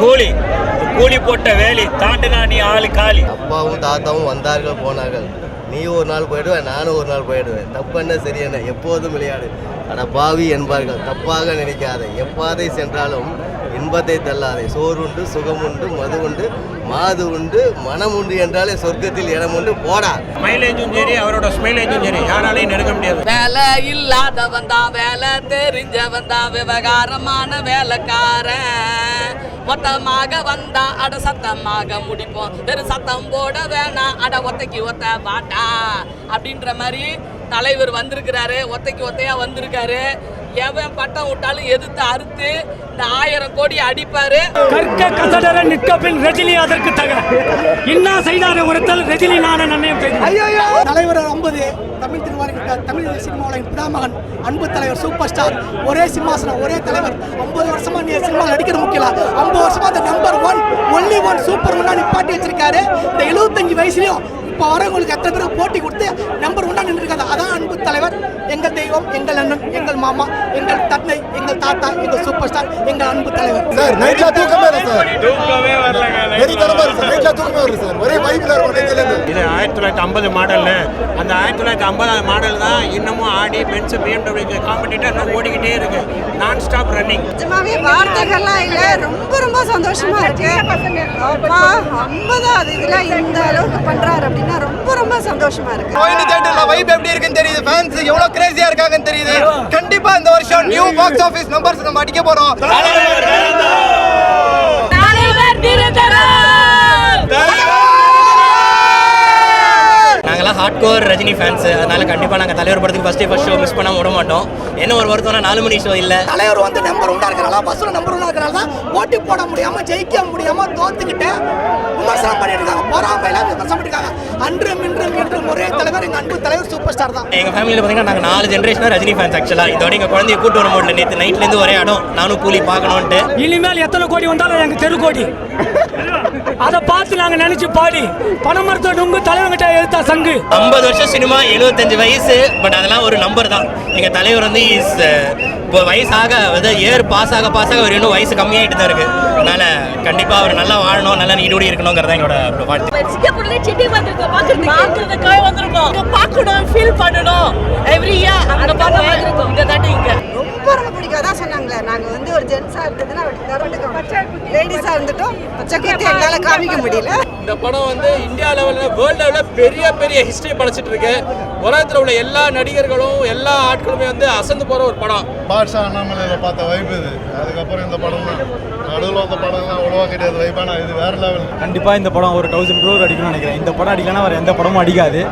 கூலி கூலி போட்ட வேலி தாண்டினா நீ ஆளு காலி. அப்பாவும் தாத்தாவும் வந்தார்கள் போனார்கள், நீ ஒரு நாள் போயிடுவேன், நானும் ஒரு நாள் போயிடுவேன். தப்பு என்ன சரி என்ன எப்போதும் விளையாடு. அட பாவி என்பார்கள், தப்பாக நினைக்காதே. எப்பாதை சென்றாலும் இன்பத்தை தள்ளாதே. சோறு உண்டு, சுகம் உண்டு, மது உண்டு, மாது உண்டு, மனம் உண்டு என்றாலே சொர்க்கத்தில் இடம் உண்டு. போடா. மைலேஜும் சரி, அவரோட ஸ்மைலேஜும் சரி, யாராலையும் நெருங்க முடியாது. வேலை இல்லாதவன் தான், வேலை தெரிஞ்சவன் தான், விவகாரமான வேலைக்காரன். மொத்தமாக வந்தா அட சத்தமாக முடிப்போம், வெறும் சத்தம் போட வேணாம், அட ஒத்தைக்கு ஒத்த பாட்டா அப்படின்ற மாதிரி தலைவர் வந்திருக்கிறாரு. ஒத்தைக்கு ஒத்தையா வந்திருக்காரு. எவன் பட்டம் விட்டாலும் எதிர்த்து அறுத்து இந்த 1000 கோடி அடிப்பாரு. கற்க கசடர நிற்க பின் ரஜினி அதற்கு தக இன்னா செய்தார உரத்தல் ரஜினி நான நன்னயம் செய்தார். தலைவர் 50 தமிழ் தமிழ் சினிமாவின் பிதாமகன், அன்பு தலைவர், சூப்பர் ஸ்டார், ஒரே சிம்மாசனம், ஒரே தலைவர். 50 வருஷமா நீ சினிமாவில் நடிக்கிற முக்கியம், 50 வருஷமா அந்த நம்பர் 1 ஒன்லி 1 சூப்பர் ஒன்னா நிப்பாட்டி வச்சிருக்காரு. இந்த 75 வயசுலயும் இப்போ வரவங்களுக்கு எத்தனை பேருக்கு போட்டி கொடுத்து நம்பர் 1 நின்றுருக்காங்க. அதான் அன்பு தலைவர், எங்கள் தெய்வம், எங்கள் அண்ணன், எங்கள் மாமா, எங்கள் தந்தை, எங்கள் தாத்தா, எங்கள் சூப்பர் ஸ்டார், எங்கள் அன்பு தலைவர். சார் நைட்ல தூக்கமே இல்ல சார், தூக்கமே வரலங்க. வெரி தரமா இருக்கு சார், நைட்ல தூக்கமே வரல சார், ஒரே வைப்ல இருக்கும் நெஞ்சில இருந்து. இது 1950 மாடல். அந்த 1950 மாடல் தான் இன்னமும் ஆடி பென்ஸ் BMW காம்படிட்டர் இன்னும் ஓடிக்கிட்டே இருக்கு. நான் ஸ்டாப் ரன்னிங். நிஜமாவே வார்த்தைகள்லாம் இல்ல, ரொம்ப ரொம்ப சந்தோஷமா இருக்கு. அப்பா 50 இதுல இந்த அளவுக்கு பண்றாரு அப்படின்னா ரொம்ப ரொம்ப சந்தோஷமா இருக்கு. கோயில் தியேட்டர்ல வைப் எப்படி இருக்குன்னு தெரியுது, ஃபேன்ஸ் எவ்வளவு கிரேசியா இருக்காங்கன்னு தெரியுது. கண்டிப்பா இந்த வருஷம் நியூ பாக்ஸ் ஆபீஸ் நம்பர்ஸ் நம்ம அடிக்க போறோம். நாங்களாம் ஹார்ட்கோர் ரஜினி ஃபேன்ஸ், அதனால கண்டிப்பாக நாங்கள் தலைவர் படத்துக்கு ஃபர்ஸ்ட் ஷோ மிஸ் பண்ணாம விட மாட்டோம். என்ன ஒரு வருத்தம்னா 4 மணி ஷோ இல்லை. தலைவர் வந்து நம்பர் 1 இருக்கிறனால, பஸ்ல நம்பர் 1 இருக்கிறனால தான் போட்டி போட முடியாம, ஜெயிக்க முடியாம தோத்துக்கிட்டு விமர்சனம் பண்ணிட்டு இருக்காங்க. பொறாமையில விமர்சனம் பண்ணிருக்காங்க. அன்றும் இன்றும் என்றும் ஒரே தலைவர், எங்க அன்பு தலைவர், சூப்பர் ஸ்டார் தான். எங்கள் ஃபேமிலியில் பார்த்தீங்கன்னா நாங்கள் 4 ஜென்ரேஷனாக ரஜினி ஃபேன்ஸ். ஆக்சுவலாக இதோட எங்கள் குழந்தைய கூட்டு வர முடியல. நேற்று நைட்லேருந்து ஒரே இடம், நானும் கூலி பார்க்கணுன்ட்டு. இனிமேல் எத்தனை கோடி வந்தாலும் எங்க தெரு கோடி, அதை பார்த்து நாங்க நினைச்சு பாடி பணமரத்தை நுங்கு தலைவங்கிட்ட எழுத்தா சங்கு. 50 வருஷம் சினிமா, 75 வயசு, பட் அதெல்லாம் ஒரு நம்பர் தான். எங்கள் தலைவர் வந்து இப்போ வயசாக ஏர் பாஸ் ஆக அவர் இன்னும் வயசு கம்மியாகிட்டு தான் இருக்கு. அதனால கண்டிப்பாக அவர் நல்லா வாழணும், நல்லா நீடோடி இருக்கணுங்கிறத எங்களோட வாழ்த்து. பார்க்கணும், ஃபீல் பண்ணணும். எவ்ரி இயர் அங்க பார்க்க இங்க தாண்டி இங்க ரொம்ப ரொம்ப பிடிக்காதான் சொன்னாங்களே. நாங்க வந்து ஒரு ஜென்ஸா இருந்ததுன்னா லேடிஸா இருந்துட்டோம், பச்சை குத்தி எங்களால காமிக்க முடியல. இந்த படம் வந்து இந்தியா லெவலில், வேர்ல்டு லெவலில் பெரிய ஹிஸ்டரி படைச்சிட்டு இருக்கு. உலகத்தில் உள்ள எல்லா நடிகர்களும் எல்லா ஆட்களுமே வந்து அசந்து போகிற ஒரு படம். பாட்ஷா அண்ணாமலையில் பார்த்த வைப் இது. அதுக்கப்புறம் இந்த படம் தான் நடுவில் வந்த படம்லாம் அவ்வளோவா கிடையாது வைப்பானா, இது வேற லெவல். கண்டிப்பாக இந்த படம் ஒரு 1000 crore அடிக்கணும்னு நினைக்கிறேன். இந்த படம் அடிக்கலன்னா வேறு எந்த படமும் அடிக்காது.